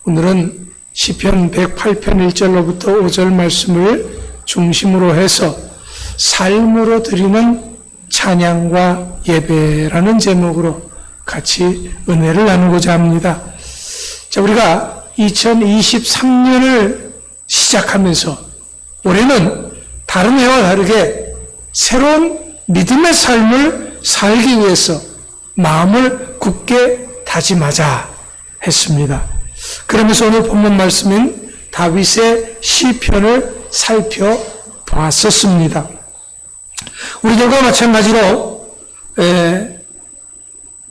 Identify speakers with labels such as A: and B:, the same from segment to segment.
A: 오늘은 시편 108편 1절로부터 5절 말씀을 중심으로 해서 삶으로 드리는 찬양과 예배라는 제목으로 같이 은혜를 나누고자 합니다. 자, 우리가 2023년을 시작하면서 올해는 다른 해와 다르게 새로운 믿음의 삶을 살기 위해서 마음을 굳게 다짐하자 했습니다. 그러면서 오늘 본문 말씀인 다윗의 시편을 살펴보았었습니다. 우리들과 마찬가지로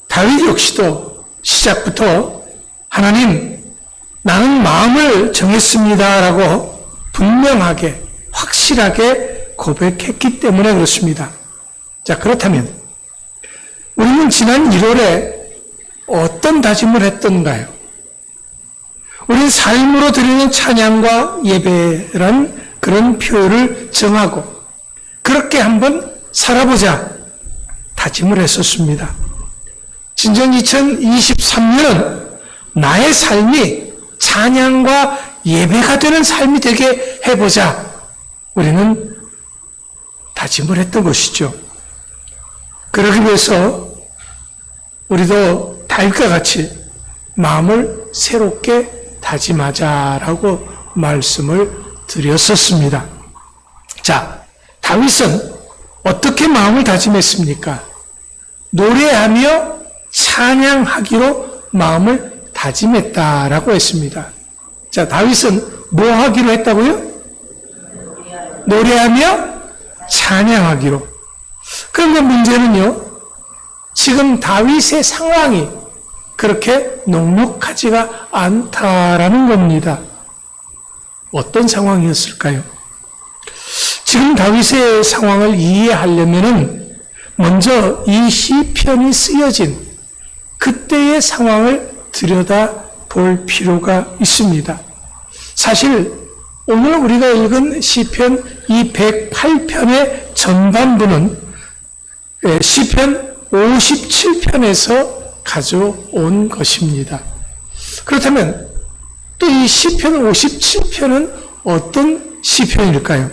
A: 다윗 역시도 시작부터 하나님, 나는 마음을 정했습니다 라고 분명하게 확실하게 고백했기 때문에 그렇습니다. 자, 그렇다면 우리는 지난 1월에 어떤 다짐을 했던가요? 우리는 삶으로 드리는 찬양과 예배란 그런 표현을 정하고 그렇게 한번 살아보자 다짐을 했었습니다. 진정 2023년은 나의 삶이 찬양과 예배가 되는 삶이 되게 해보자 우리는 다짐을 했던 것이죠. 그러기 위해서 우리도 다윗과 같이 마음을 새롭게 다짐하자라고 말씀을 드렸었습니다. 자, 다윗은 어떻게 마음을 다짐했습니까? 노래하며 찬양하기로 마음을 다짐했다라고 했습니다. 자, 다윗은 뭐 하기로 했다고요? 노래하며 찬양하기로. 그런데 문제는요, 지금 다윗의 상황이 그렇게 녹록하지가 않다라는 겁니다. 어떤 상황이었을까요? 지금 다윗의 상황을 이해하려면은 먼저 이 시편이 쓰여진 그때의 상황을 들여다볼 필요가 있습니다. 사실 오늘 우리가 읽은 시편 이 108편의 전반부는 시편 57편에서 가져온 것입니다. 그렇다면 또 이 시편 57편은 어떤 시편일까요?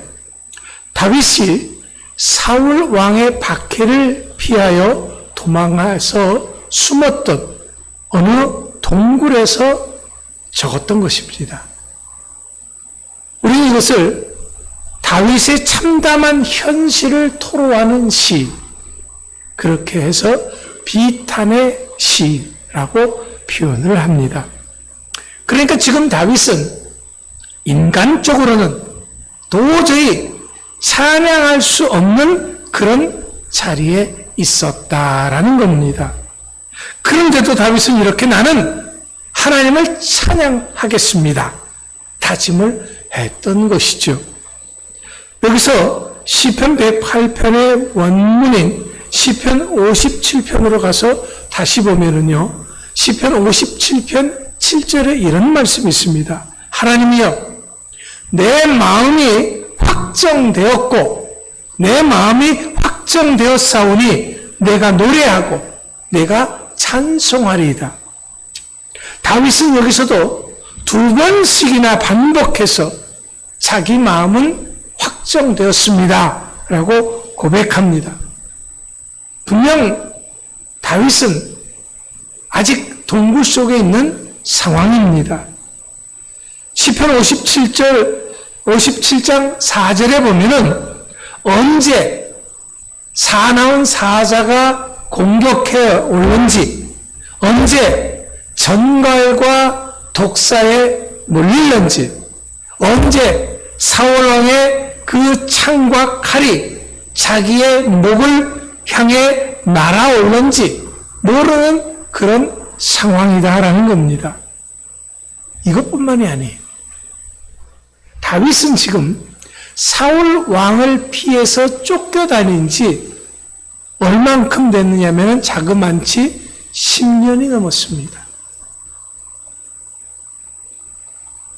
A: 다윗이 사울 왕의 박해를 피하여 도망해서 숨었던 어느 동굴에서 적었던 것입니다. 우리는 이것을 다윗의 참담한 현실을 토로하는 시, 그렇게 해서 비탄의 시라고 표현을 합니다. 그러니까 지금 다윗은 인간적으로는 도저히 찬양할 수 없는 그런 자리에 있었다라는 겁니다. 그런데도 다윗은 이렇게 나는 하나님을 찬양하겠습니다 다짐을 했던 것이죠. 여기서 시편 108편의 원문인 시편 57편으로 가서 다시 보면은요, 시편 57편 7절에 이런 말씀이 있습니다. 하나님이여, 내 마음이 확정되었고 내 마음이 확정되었사오니 내가 노래하고 내가 찬송하리이다. 다윗은 여기서도 두 번씩이나 반복해서 자기 마음은 확정되었습니다 라고 고백합니다. 분명 다윗은 아직 동굴 속에 있는 상황입니다. 시편 57장 4절에 보면은 언제 사나운 사자가 공격해 올는지, 언제 전갈과 독사에 몰릴는지, 언제 사울왕의 그 창과 칼이 자기의 목을 향해 날아올는지 모르는 그런 상황이다라는 겁니다. 이것뿐만이 아니에요. 다윗은 지금 사울 왕을 피해서 쫓겨다닌 지 얼만큼 됐느냐면 자그만치 10년이 넘었습니다.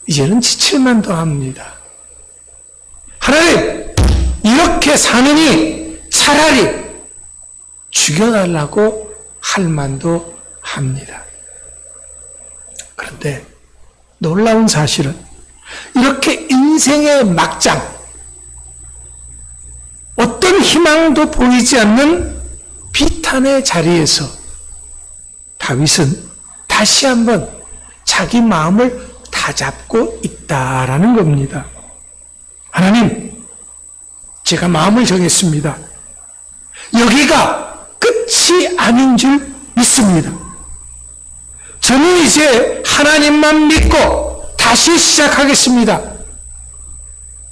A: 이제는 지칠만도 합니다. 하나님, 이렇게 사느니 차라리 죽여달라고 할 만도 합니다. 그런데 놀라운 사실은 이렇게 인생의 막장, 어떤 희망도 보이지 않는 비탄의 자리에서 다윗은 다시 한번 자기 마음을 다잡고 있다라는 겁니다. 하나님, 제가 마음을 정했습니다. 여기가 끝이 아닌 줄 믿습니다. 저는 이제 하나님만 믿고 다시 시작하겠습니다.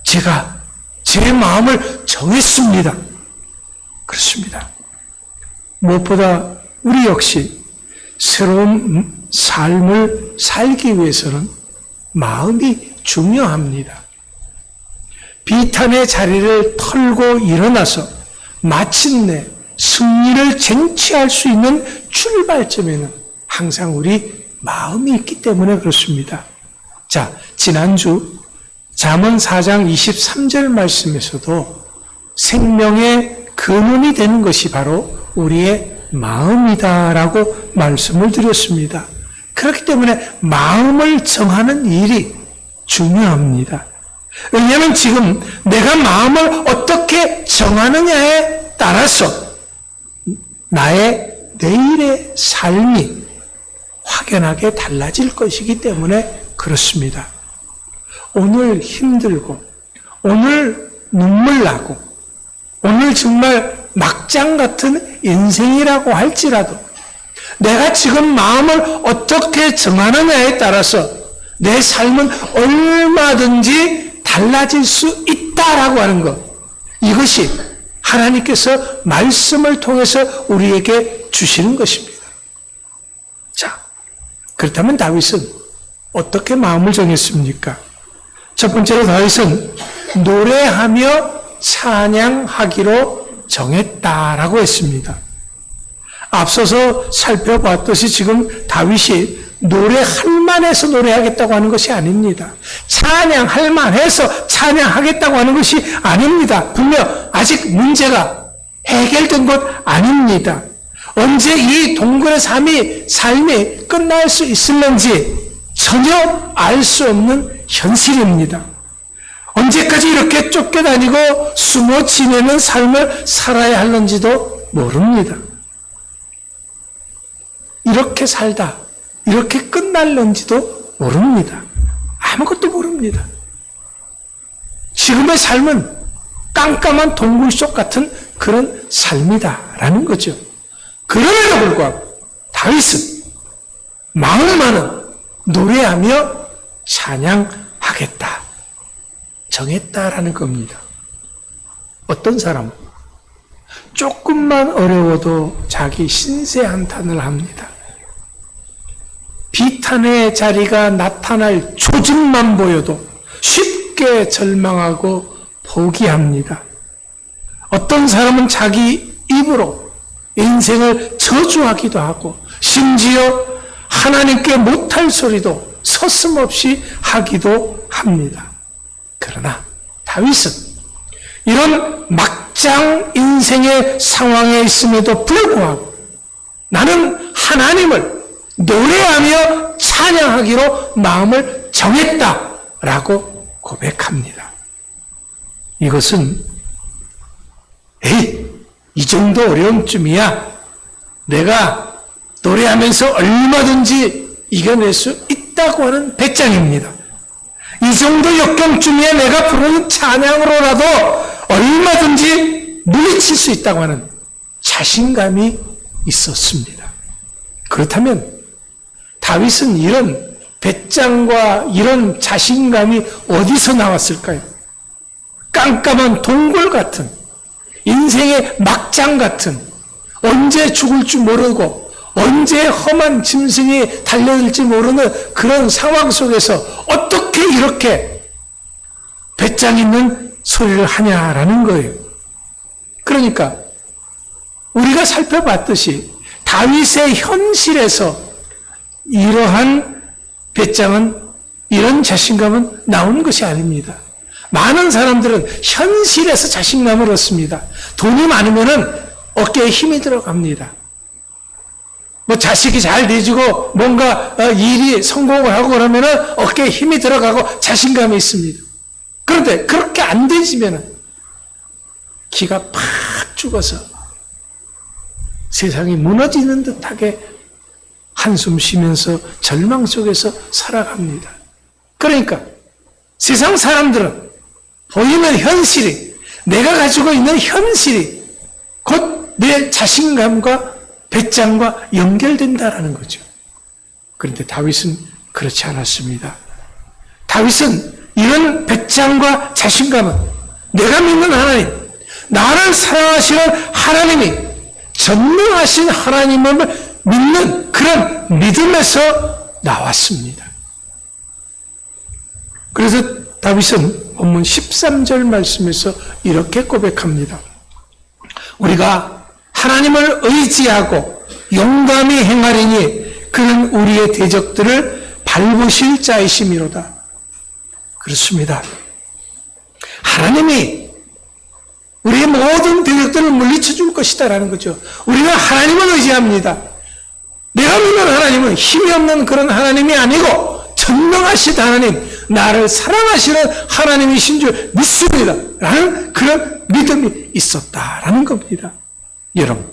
A: 제가 제 마음을 정했습니다. 그렇습니다. 무엇보다 우리 역시 새로운 삶을 살기 위해서는 마음이 중요합니다. 비탄의 자리를 털고 일어나서 마침내 승리를 쟁취할 수 있는 출발점에는 항상 우리 마음이 있기 때문에 그렇습니다. 자, 지난주 잠언 4장 23절 말씀에서도 생명의 근원이 되는 것이 바로 우리의 마음이다라고 말씀을 드렸습니다. 그렇기 때문에 마음을 정하는 일이 중요합니다. 왜냐하면 지금 내가 마음을 어떻게 정하느냐에 따라서 나의 내일의 삶이 확연하게 달라질 것이기 때문에 그렇습니다. 오늘 힘들고, 오늘 눈물 나고, 오늘 정말 막장 같은 인생이라고 할지라도 내가 지금 마음을 어떻게 정하느냐에 따라서 내 삶은 얼마든지 달라질 수 있다라고 하는 것. 이것이 하나님께서 말씀을 통해서 우리에게 주시는 것입니다. 자, 그렇다면 다윗은 어떻게 마음을 정했습니까? 첫 번째로 다윗은 노래하며 찬양하기로 정했다라고 했습니다. 앞서서 살펴봤듯이 지금 다윗이 노래할 만해서 노래하겠다고 하는 것이 아닙니다. 찬양할 만해서 찬양하겠다고 하는 것이 아닙니다. 분명 아직 문제가 해결된 것 아닙니다. 언제 이 동굴의 삶이 끝날 수 있을는지 전혀 알 수 없는 현실입니다. 언제까지 이렇게 쫓겨다니고 숨어 지내는 삶을 살아야 할는지도 모릅니다. 이렇게 살다 이렇게 끝날는지도 모릅니다. 아무것도 모릅니다. 지금의 삶은 깜깜한 동굴 속 같은 그런 삶이다라는 거죠. 그럼에도 불구하고 다윗은 마음만은 노래하며 찬양하겠다. 정했다라는 겁니다. 어떤 사람은 조금만 어려워도 자기 신세 한탄을 합니다. 비탄의 자리가 나타날 조짐만 보여도 쉽게 절망하고 포기합니다. 어떤 사람은 자기 입으로 인생을 저주하기도 하고 심지어 하나님께 못할 소리도 서슴없이 하기도 합니다. 그러나 다윗은 이런 막장 인생의 상황에 있음에도 불구하고 나는 하나님을 노래하며 찬양하기로 마음을 정했다라고 고백합니다. 이것은 이 정도 어려움쯤이야 내가 노래하면서 얼마든지 이겨낼 수 있다고 하는 배짱입니다. 이 정도 역경쯤이야 내가 부르는 찬양으로라도 얼마든지 물리칠 수 있다고 하는 자신감이 있었습니다. 그렇다면 다윗은 이런 배짱과 이런 자신감이 어디서 나왔을까요? 깜깜한 동굴 같은 인생의 막장 같은 언제 죽을 줄 모르고 언제 험한 짐승이 달려들지 모르는 그런 상황 속에서 어떻게 이렇게 배짱 있는 소리를 하냐라는 거예요. 그러니까 우리가 살펴봤듯이 다윗의 현실에서 이러한 배짱은 이런 자신감은 나오는 것이 아닙니다. 많은 사람들은 현실에서 자신감을 얻습니다. 돈이 많으면 어깨에 힘이 들어갑니다. 뭐 자식이 잘 돼지고 뭔가 일이 성공을 하고 그러면은 어깨에 힘이 들어가고 자신감이 있습니다. 그런데 그렇게 안 되지면은 기가 팍 죽어서 세상이 무너지는 듯하게 한숨 쉬면서 절망 속에서 살아갑니다. 그러니까 세상 사람들은 보이는 현실이, 내가 가지고 있는 현실이 곧 내 자신감과 배짱과 연결된다라는 거죠. 그런데 다윗은 그렇지 않았습니다. 다윗은 이런 배짱과 자신감은 내가 믿는 하나님, 나를 사랑하시는 하나님이 전능하신 하나님을 믿는 그런 믿음에서 나왔습니다. 그래서 다윗은 본문 13절 말씀에서 이렇게 고백합니다. 우리가 하나님을 의지하고 용감히 행하리니 그는 우리의 대적들을 밟으실 자이심이로다. 그렇습니다. 하나님이 우리의 모든 대적들을 물리쳐 줄 것이다라는 거죠. 우리는 하나님을 의지합니다. 내가 믿는 하나님은 힘이 없는 그런 하나님이 아니고 전능하신 하나님, 나를 사랑하시는 하나님이신 줄 믿습니다. 라는 그런 믿음이 있었다라는 겁니다. 여러분,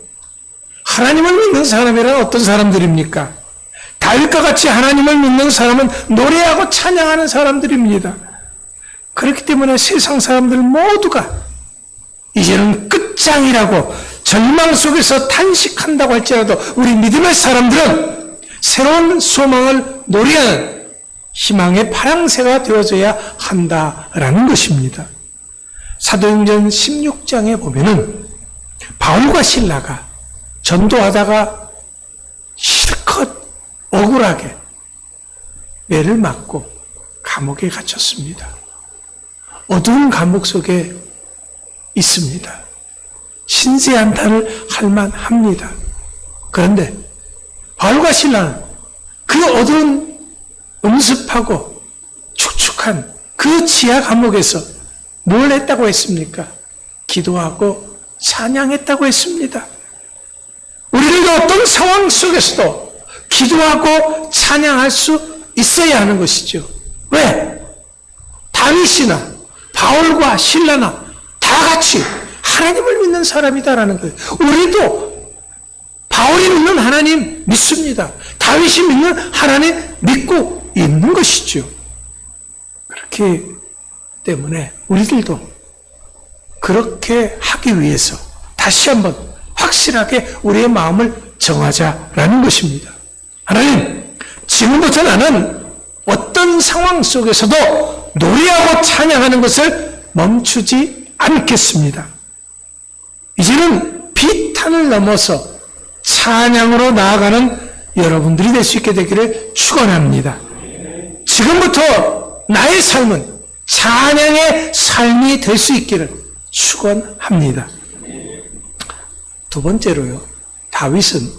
A: 하나님을 믿는 사람이란 어떤 사람들입니까? 다윗과 같이 하나님을 믿는 사람은 노래하고 찬양하는 사람들입니다. 그렇기 때문에 세상 사람들 모두가 이제는 끝장이라고 절망 속에서 탄식한다고 할지라도 우리 믿음의 사람들은 새로운 소망을 노래하는 희망의 파랑새가 되어져야 한다라는 것입니다. 사도행전 16장에 보면은 바울과 실라가 전도하다가 실컷 억울하게 매를 맞고 감옥에 갇혔습니다. 어두운 감옥 속에 있습니다. 신세한탄을 할 만합니다. 그런데 바울과 실라는 그 어두운 음습하고 축축한 그 지하 감옥에서 뭘 했다고 했습니까? 기도하고 찬양했다고 했습니다. 우리들도 어떤 상황 속에서도 기도하고 찬양할 수 있어야 하는 것이죠. 왜? 다윗이나 바울과 실라나 다 같이 하나님을 믿는 사람이다라는 거예요. 우리도 바울이 믿는 하나님 믿습니다. 다윗이 믿는 하나님 믿고 있는 것이죠. 그렇기 때문에 우리들도 그렇게 하기 위해서 다시 한번 확실하게 우리의 마음을 정하자라는 것입니다. 하나님, 지금부터 나는 어떤 상황 속에서도 노래하고 찬양하는 것을 멈추지 않겠습니다. 이제는 비탄을 넘어서 찬양으로 나아가는 여러분들이 될 수 있게 되기를 축원합니다. 지금부터 나의 삶은 찬양의 삶이 될 수 있기를 축원합니다. 두 번째로요, 다윗은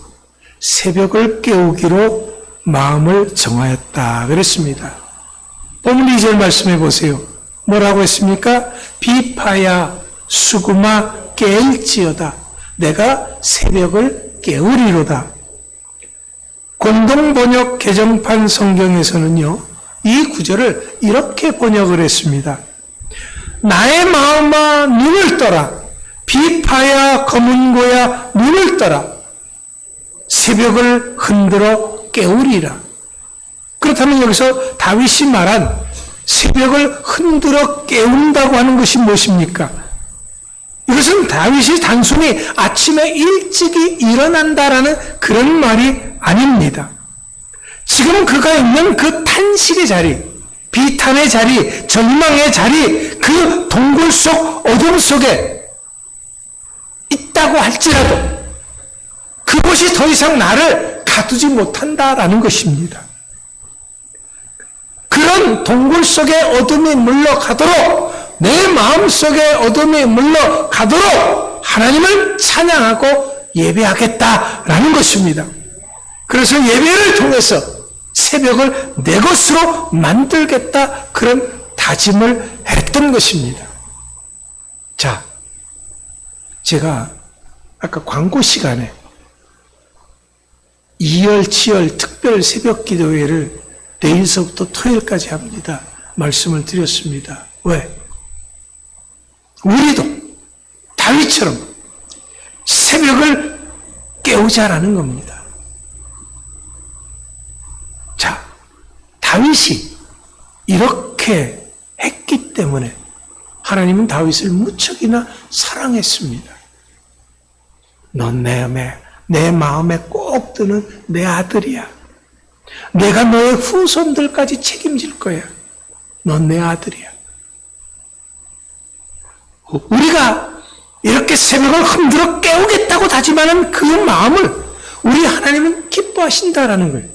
A: 새벽을 깨우기로 마음을 정하였다 그랬습니다. 본문 2절 말씀해 보세요. 뭐라고 했습니까? 비파야 수구마 깨일지어다. 내가 새벽을 깨우리로다. 공동번역 개정판 성경에서는요, 이 구절을 이렇게 번역을 했습니다. 나의 마음아 눈을 떠라. 비파야 검은고야 눈을 떠라. 새벽을 흔들어 깨우리라. 그렇다면 여기서 다윗이 말한 새벽을 흔들어 깨운다고 하는 것이 무엇입니까? 이것은 다윗이 단순히 아침에 일찍이 일어난다라는 그런 말이 아닙니다. 지금 그가 있는 그 탄식의 자리, 비탄의 자리, 절망의 자리, 그 동굴 속 어둠 속에 있다고 할지라도 그것이 더 이상 나를 가두지 못한다라는 것입니다. 그런 동굴 속에 어둠이 물러가도록, 내 마음속에 어둠이 물러가도록 하나님을 찬양하고 예배하겠다라는 것입니다. 그래서 예배를 통해서 새벽을 내 것으로 만들겠다, 그런 다짐을 했던 것입니다. 자, 제가 아까 광고 시간에 이열치열 특별 새벽 기도회를 내일서부터 토요일까지 합니다. 말씀을 드렸습니다. 왜? 우리도 다윗처럼 새벽을 깨우자라는 겁니다. 자, 다윗이 이렇게 했기 때문에 하나님은 다윗을 무척이나 사랑했습니다. 넌 내 마음에 꼭 드는 내 아들이야. 내가 너의 후손들까지 책임질 거야. 넌 내 아들이야. 우리가 이렇게 새벽을 흔들어 깨우겠다고 다짐하는 그 마음을 우리 하나님은 기뻐하신다라는 거예요.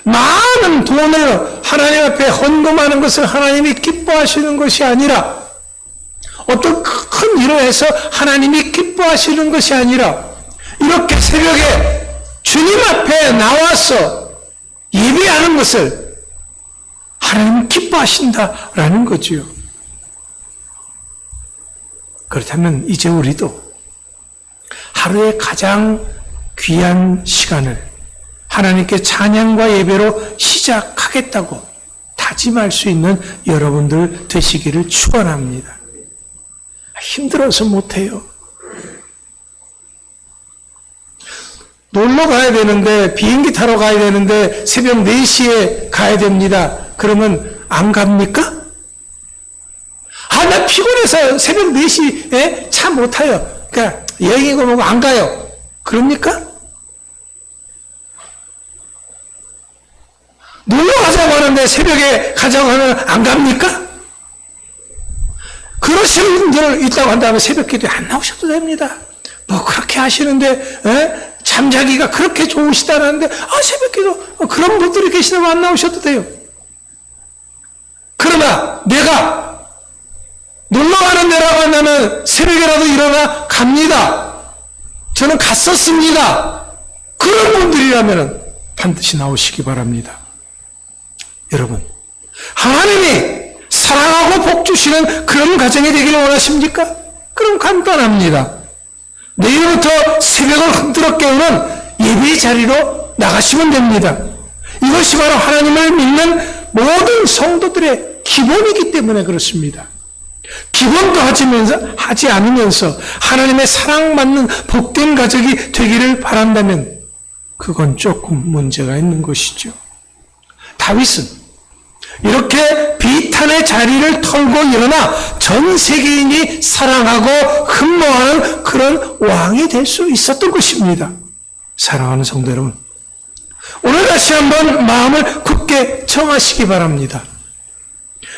A: 많은 돈을 하나님 앞에 헌금하는 것을 하나님이 기뻐하시는 것이 아니라, 어떤 큰 일을 해서 하나님이 기뻐하시는 것이 아니라, 이렇게 새벽에 주님 앞에 나와서 예배하는 것을 하나님은 기뻐하신다라는 거지요. 그렇다면 이제 우리도 하루의 가장 귀한 시간을 하나님께 찬양과 예배로 시작하겠다고 다짐할 수 있는 여러분들 되시기를 축원합니다. 힘들어서 못해요. 놀러 가야 되는데, 비행기 타러 가야 되는데 새벽 4시에 가야 됩니다. 그러면 안 갑니까? 나 피곤해서 새벽 4시에 차 못 타요. 그러니까 여행이고 뭐고 안 가요. 그럽니까? 놀러 가자고 하는데 새벽에 가자고 하면 안 갑니까? 그러시는 분들 있다고 한다면 새벽 기도에 안 나오셔도 됩니다. 뭐 그렇게 하시는데 잠자기가 그렇게 좋으시다는데 새벽 기도 그런 분들이 계시다면 안 나오셔도 돼요. 그러나 내가 놀러 가는 데라고 한다면 새벽에라도 일어나 갑니다. 저는 갔었습니다. 그런 분들이라면 반드시 나오시기 바랍니다. 여러분, 하나님이 사랑하고 복 주시는 그런 가정이 되기를 원하십니까? 그럼 간단합니다. 내일부터 새벽을 흔들어 깨우는 예배의 자리로 나가시면 됩니다. 이것이 바로 하나님을 믿는 모든 성도들의 기본이기 때문에 그렇습니다. 기본도 하지 않으면서 하나님의 사랑받는 복된 가족이 되기를 바란다면 그건 조금 문제가 있는 것이죠. 다윗은 이렇게 비탄의 자리를 털고 일어나 전 세계인이 사랑하고 흠모하는 그런 왕이 될 수 있었던 것입니다. 사랑하는 성도 여러분, 오늘 다시 한번 마음을 굳게 정하시기 바랍니다.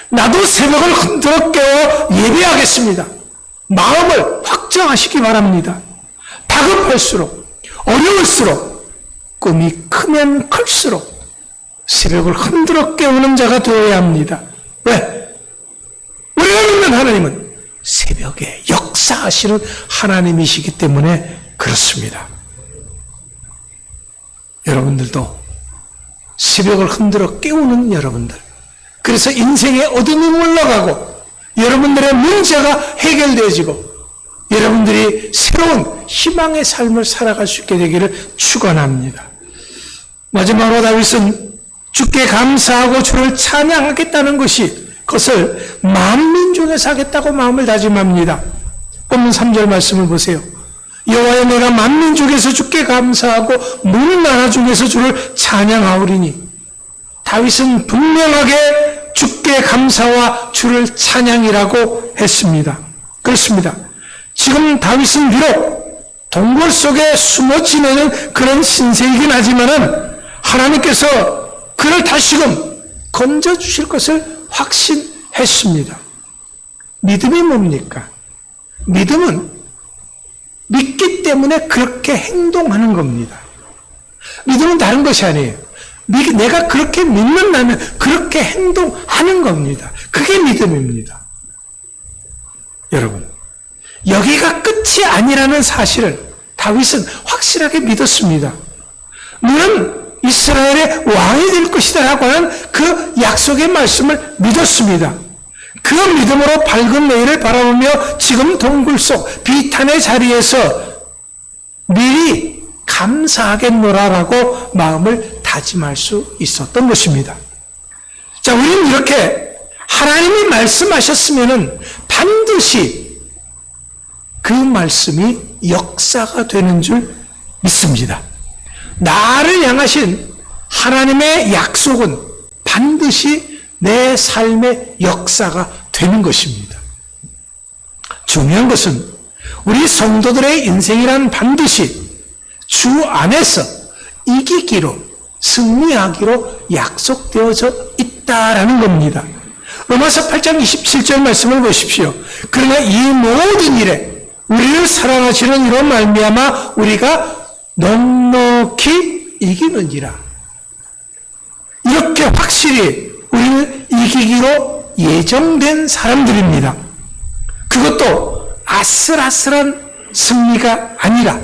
A: 나도 새벽을 흔들어 깨워 예배하겠습니다. 마음을 확정하시기 바랍니다. 다급할수록, 어려울수록, 꿈이 크면 클수록 새벽을 흔들어 깨우는 자가 되어야 합니다. 왜? 우리가 믿는 하나님은 새벽에 역사하시는 하나님이시기 때문에 그렇습니다. 여러분들도 새벽을 흔들어 깨우는 여러분들, 그래서 인생의 어둠이 물러가고 여러분들의 문제가 해결되어지고 여러분들이 새로운 희망의 삶을 살아갈 수 있게 되기를 축원합니다. 마지막으로 다윗은 주께 감사하고 주를 찬양하겠다는 그것을 만민중에서 하겠다고 마음을 다짐합니다. 본문 3절 말씀을 보세요. 여호와여, 내가 만민중에서 주께 감사하고 문 나라 중에서 주를 찬양하오리니. 다윗은 분명하게 주께 감사와 주를 찬양이라고 했습니다. 그렇습니다. 지금 다윗은 비록 동굴 속에 숨어 지내는 그런 신세이긴 하지만은 하나님께서 그를 다시금 건져주실 것을 확신했습니다. 믿음이 뭡니까? 믿음은 믿기 때문에 그렇게 행동하는 겁니다. 믿음은 다른 것이 아니에요. 내가 그렇게 믿는다면 그렇게 행동하는 겁니다. 그게 믿음입니다. 여러분, 여기가 끝이 아니라는 사실을 다윗은 확실하게 믿었습니다. 너는 이스라엘의 왕이 될 것이다 라고 하는 그 약속의 말씀을 믿었습니다. 그 믿음으로 밝은 내일을 바라보며 지금 동굴 속 비탄의 자리에서 미리 감사하겠노라라고 마음을 다짐할 수 있었던 것입니다. 자, 우리는 이렇게 하나님이 말씀하셨으면은 반드시 그 말씀이 역사가 되는 줄 믿습니다. 나를 향하신 하나님의 약속은 반드시 내 삶의 역사가 되는 것입니다. 중요한 것은 우리 성도들의 인생이란 반드시 주 안에서 이기기로, 승리하기로 약속되어져 있다라는 겁니다. 로마서 8장 27절 말씀을 보십시오. 그러나 이 모든 일에 우리를 사랑하시는 이로 말미암아 우리가 넉넉히 이기느니라. 이렇게 확실히 우리는 이기기로 예정된 사람들입니다. 그것도 아슬아슬한 승리가 아니라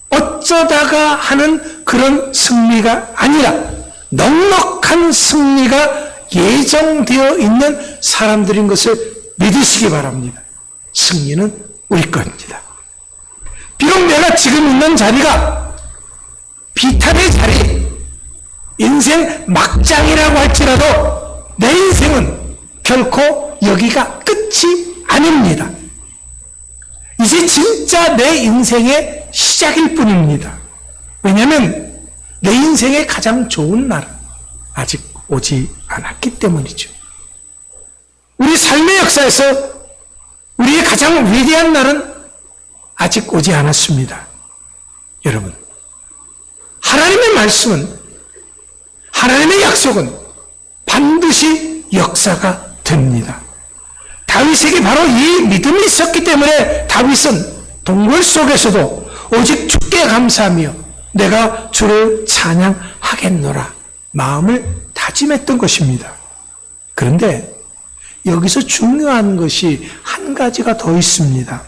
A: 어쩌다가 하는 그런 승리가 아니라 넉넉한 승리가 예정되어 있는 사람들인 것을 믿으시기 바랍니다. 승리는 우리 겁니다. 비록 내가 지금 있는 자리가 비탄의 자리, 인생 막장이라고 할지라도 내 인생은 결코 여기가 끝이 아닙니다. 이제 진짜 내 인생의 시작일 뿐입니다. 왜냐하면 내 인생의 가장 좋은 날은 아직 오지 않았기 때문이죠. 우리 삶의 역사에서 우리의 가장 위대한 날은 아직 오지 않았습니다. 여러분, 하나님의 말씀은, 하나님의 약속은 반드시 역사가 됩니다. 다윗에게 바로 이 믿음이 있었기 때문에 다윗은 동굴 속에서도 오직 주께 감사하며 내가 주를 찬양하겠노라 마음을 다짐했던 것입니다. 그런데 여기서 중요한 것이 한 가지가 더 있습니다.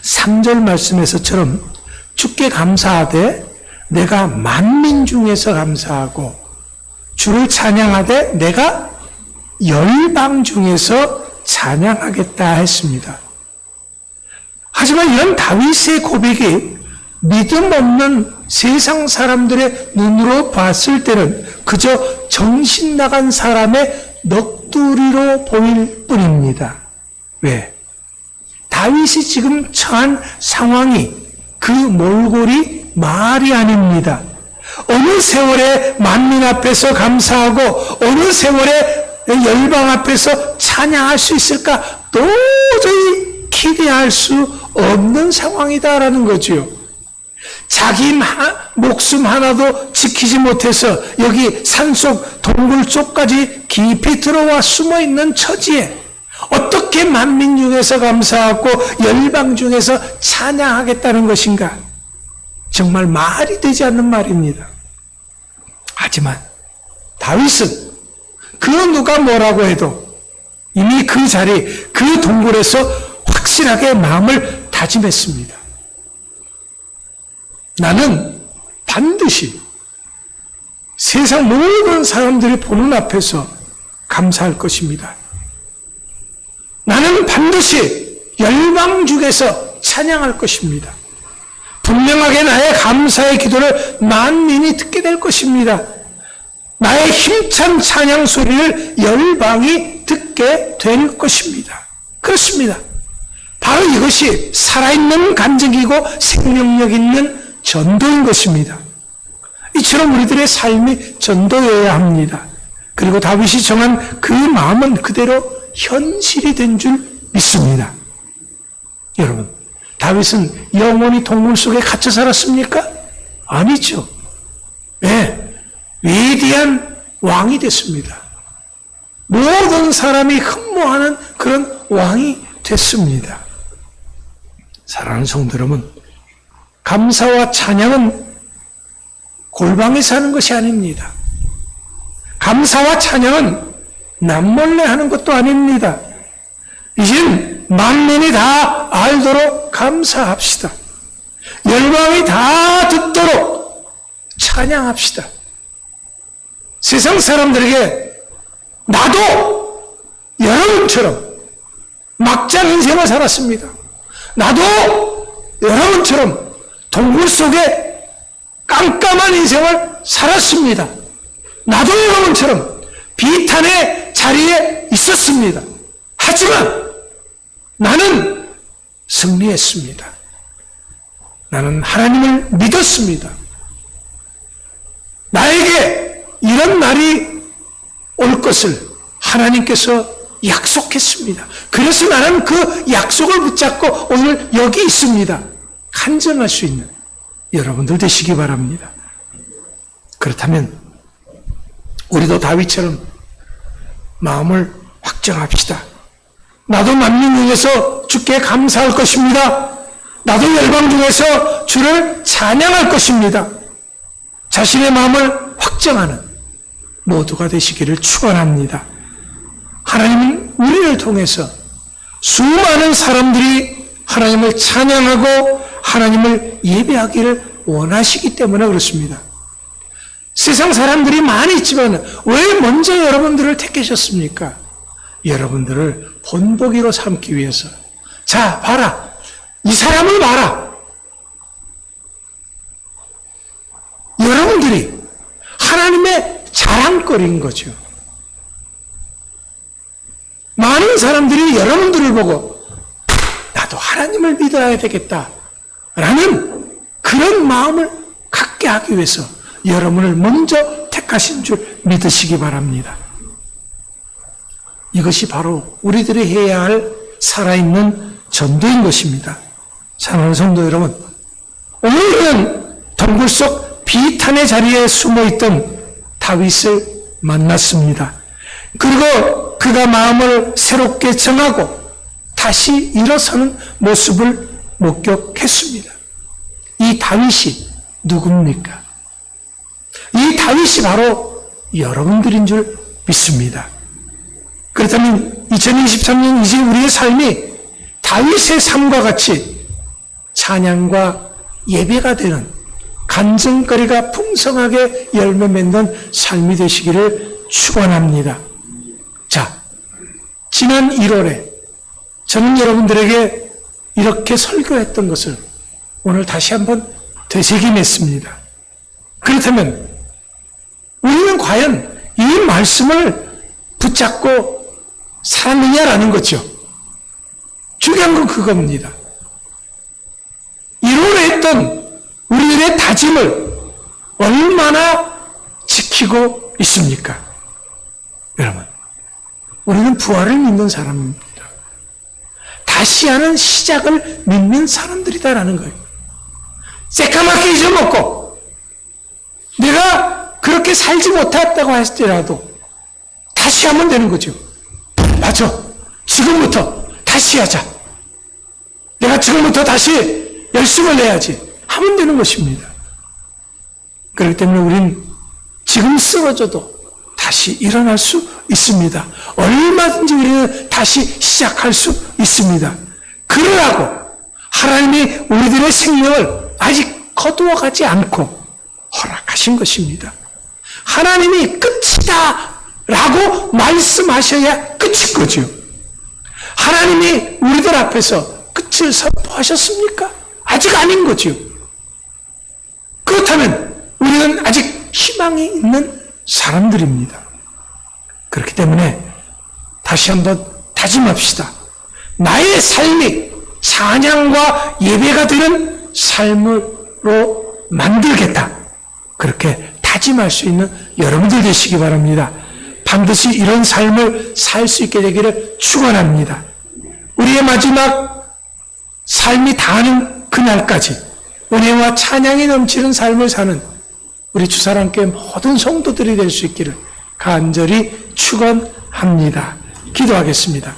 A: 3절 말씀에서처럼 주께 감사하되 내가 만민 중에서 감사하고 주를 찬양하되 내가 열방 중에서 찬양하겠다 했습니다. 하지만 이런 다윗의 고백이 믿음 없는 세상 사람들의 눈으로 봤을 때는 그저 정신 나간 사람의 넋두리로 보일 뿐입니다. 왜? 다윗이 지금 처한 상황이 그 몰골이 말이 아닙니다. 어느 세월에 만민 앞에서 감사하고 어느 세월에 열방 앞에서 찬양할 수 있을까 도저히 기대할 수 없는 상황이다라는 거지요. 자기 목숨 하나도 지키지 못해서 여기 산속 동굴 쪽까지 깊이 들어와 숨어있는 처지에 어떻게 만민 중에서 감사하고 열방 중에서 찬양하겠다는 것인가? 정말 말이 되지 않는 말입니다. 하지만 다윗은 그 누가 뭐라고 해도 이미 그 자리, 그 동굴에서 확실하게 마음을 다짐했습니다. 나는 반드시 세상 모든 사람들이 보는 앞에서 감사할 것입니다. 나는 반드시 열방 중에서 찬양할 것입니다. 분명하게 나의 감사의 기도를 만민이 듣게 될 것입니다. 나의 힘찬 찬양 소리를 열방이 듣게 될 것입니다. 그렇습니다. 바로 이것이 살아있는 간증이고 생명력 있는 전도인 것입니다. 이처럼 우리들의 삶이 전도여야 합니다. 그리고 다윗이 정한 그 마음은 그대로 현실이 된 줄 믿습니다. 여러분, 다윗은 영원히 동굴 속에 갇혀 살았습니까? 아니죠. 네, 위대한 왕이 됐습니다. 모든 사람이 흠모하는 그런 왕이 됐습니다. 사랑하는 성도 여러분, 감사와 찬양은 골방에서 하는 것이 아닙니다. 감사와 찬양은 남몰래 하는 것도 아닙니다. 이젠 만민이 다 알도록 감사합시다. 열방이 다 듣도록 찬양합시다. 세상 사람들에게 나도 여러분처럼 막장 인생을 살았습니다. 나도 여러분처럼 동굴 속에 깜깜한 인생을 살았습니다. 나도 여러분처럼 비탄의 자리에 있었습니다. 하지만 나는 승리했습니다. 나는 하나님을 믿었습니다. 나에게 이런 날이 올 것을 하나님께서 약속했습니다. 그래서 나는 그 약속을 붙잡고 오늘 여기 있습니다. 간증할 수 있는 여러분들 되시기 바랍니다. 그렇다면 우리도 다윗처럼 마음을 확정합시다. 나도 만민 중에서 주께 감사할 것입니다. 나도 열방 중에서 주를 찬양할 것입니다. 자신의 마음을 확정하는 모두가 되시기를 축원합니다. 하나님은 우리를 통해서 수많은 사람들이 하나님을 찬양하고 하나님을 예배하기를 원하시기 때문에 그렇습니다. 세상 사람들이 많이 있지만 왜 먼저 여러분들을 택하셨습니까? 여러분들을 본보기로 삼기 위해서. 자, 봐라. 이 사람을 봐라. 여러분들이 하나님의 자랑거리인 거죠. 많은 사람들이 여러분들을 보고 나도 하나님을 믿어야 되겠다 라는 그런 마음을 갖게 하기 위해서 여러분을 먼저 택하신 줄 믿으시기 바랍니다. 이것이 바로 우리들이 해야 할 살아있는 전도인 것입니다. 사랑하는 성도 여러분, 오늘은 동굴 속 비탄의 자리에 숨어있던 다윗을 만났습니다. 그리고 그가 마음을 새롭게 정하고 다시 일어서는 모습을 목격했습니다. 이 다윗이 누굽니까? 이 다윗이 바로 여러분들인 줄 믿습니다. 그렇다면 2023년 이제 우리의 삶이 다윗의 삶과 같이 찬양과 예배가 되는 간증거리가 풍성하게 열매 맺는 삶이 되시기를 축원합니다. 자, 지난 1월에 저는 여러분들에게 이렇게 설교했던 것을 오늘 다시 한번 되새김했습니다. 그렇다면 우리는 과연 이 말씀을 붙잡고 살느냐라는 거죠. 중요한 건 그겁니다. 1월에 했던 우리들의 다짐을 얼마나 지키고 있습니까? 여러분, 우리는 부활을 믿는 사람입니다. 다시 하는 시작을 믿는 사람들이다라는 거예요. 새까맣게 잊어먹고 내가 그렇게 살지 못했다고 할지라도 다시 하면 되는 거죠. 맞아. 지금부터 다시 하자. 내가 지금부터 다시 열심을 내야지. 하면 되는 것입니다. 그렇기 때문에 우리는 지금 쓰러져도 다시 일어날 수 있습니다. 얼마든지 우리는 다시 시작할 수 있습니다. 그러라고 하나님이 우리들의 생명을 아직 거두어가지 않고 허락하신 것입니다. 하나님이 끝이다 라고 말씀하셔야 끝인 거죠. 하나님이 우리들 앞에서 끝을 선포하셨습니까? 아직 아닌 거죠. 그렇다면 우리는 아직 희망이 있는 사람들입니다. 그렇기 때문에 다시 한번 다짐합시다. 나의 삶이 찬양과 예배가 되는 삶으로 만들겠다. 그렇게 다짐할 수 있는 여러분들 되시기 바랍니다. 반드시 이런 삶을 살 수 있게 되기를 축원합니다. 우리의 마지막 삶이 다하는 그날까지 은혜와 찬양이 넘치는 삶을 사는 우리 주사랑교회 모든 성도들이 될 수 있기를 간절히 축원합니다. 기도하겠습니다.